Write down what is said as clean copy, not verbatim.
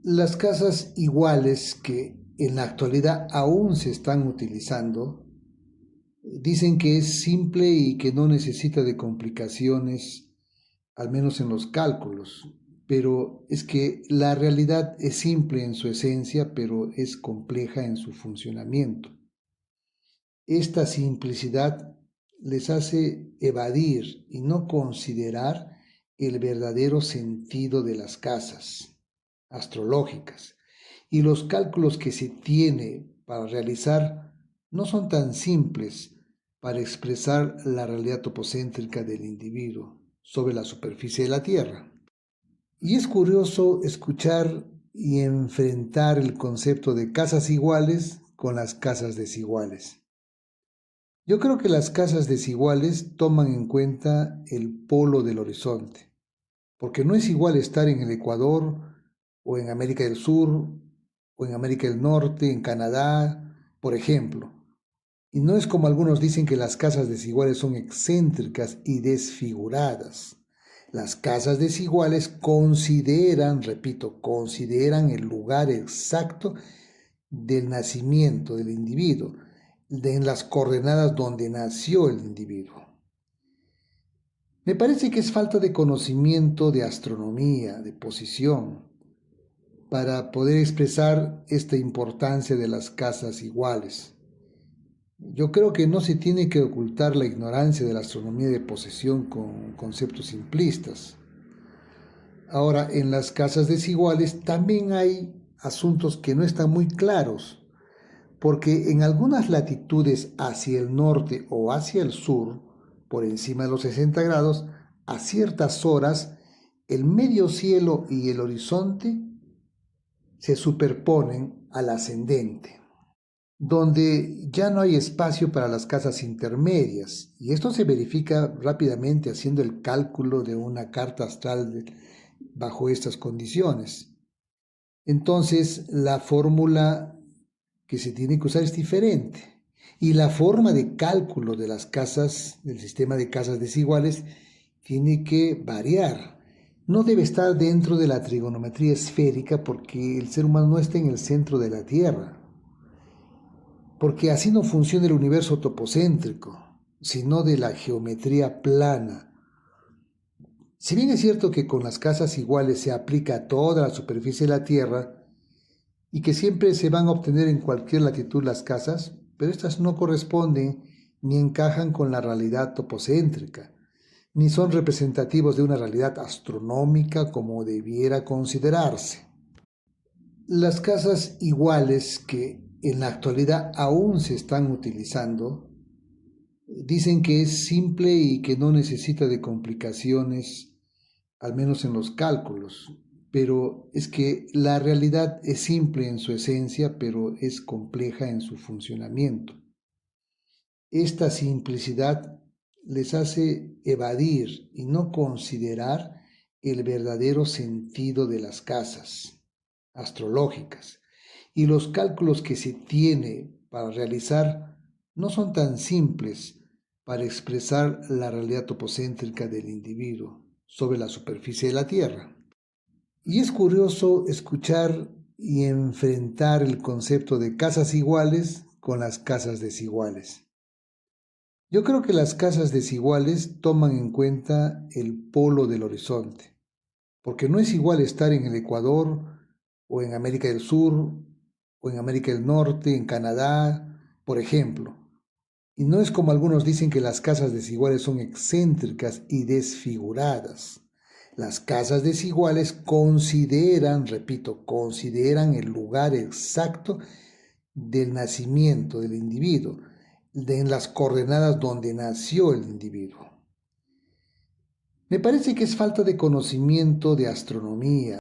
Las casas iguales que en la actualidad aún se están utilizando dicen que es simple y que no necesita de complicaciones, al menos en los cálculos, pero es que la realidad es simple en su esencia, pero es compleja en su funcionamiento. Esta simplicidad les hace evadir y no considerar el verdadero sentido de las casas astrológicas, y los cálculos que se tiene para realizar no son tan simples para expresar la realidad topocéntrica del individuo sobre la superficie de la Tierra. Y es curioso escuchar y enfrentar el concepto de casas iguales con las casas desiguales. Yo creo que las casas desiguales toman en cuenta el polo del horizonte, porque no es igual estar en el Ecuador o en América del Sur o en América del Norte, en Canadá, por ejemplo. Y no es como algunos dicen que las casas desiguales son excéntricas y desfiguradas. Las casas desiguales consideran, repito, consideran el lugar exacto del nacimiento del individuo, en las coordenadas donde nació el individuo. Me parece que es falta de conocimiento de astronomía, de posición, para poder expresar esta importancia de las casas iguales. Yo creo que no se tiene que ocultar la ignorancia de la astronomía de posesión con conceptos simplistas. Ahora, en las casas desiguales también hay asuntos que no están muy claros, porque en algunas latitudes hacia el norte o hacia el sur, por encima de los 60 grados, a ciertas horas, el medio cielo y el horizonte se superponen al ascendente, donde ya no hay espacio para las casas intermedias, y esto se verifica rápidamente haciendo el cálculo de una carta astral bajo estas condiciones. Entonces, la fórmula que se tiene que usar es diferente, y la forma de cálculo de las casas, del sistema de casas desiguales, tiene que variar. No debe estar dentro de la trigonometría esférica porque el ser humano no está en el centro de la Tierra, porque así no funciona el universo topocéntrico, sino de la geometría plana. Si bien es cierto que con las casas iguales se aplica a toda la superficie de la Tierra y que siempre se van a obtener en cualquier latitud las casas, pero estas no corresponden ni encajan con la realidad topocéntrica, ni son representativos de una realidad astronómica como debiera considerarse. Las casas iguales que en la actualidad aún se están utilizando dicen que es simple y que no necesita de complicaciones, al menos en los cálculos, pero es que la realidad es simple en su esencia, pero es compleja en su funcionamiento. Esta simplicidad les hace evadir y no considerar el verdadero sentido de las casas astrológicas, y los cálculos que se tiene para realizar no son tan simples para expresar la realidad topocéntrica del individuo sobre la superficie de la Tierra. Y es curioso escuchar y enfrentar el concepto de casas iguales con las casas desiguales. Yo creo que las casas desiguales toman en cuenta el polo del horizonte, porque no es igual estar en el Ecuador o en América del Sur o en América del Norte, en Canadá, por ejemplo. Y no es como algunos dicen que las casas desiguales son excéntricas y desfiguradas. Las casas desiguales consideran, repito, consideran el lugar exacto del nacimiento del individuo, en las coordenadas donde nació el individuo. Me parece que es falta de conocimiento de astronomía,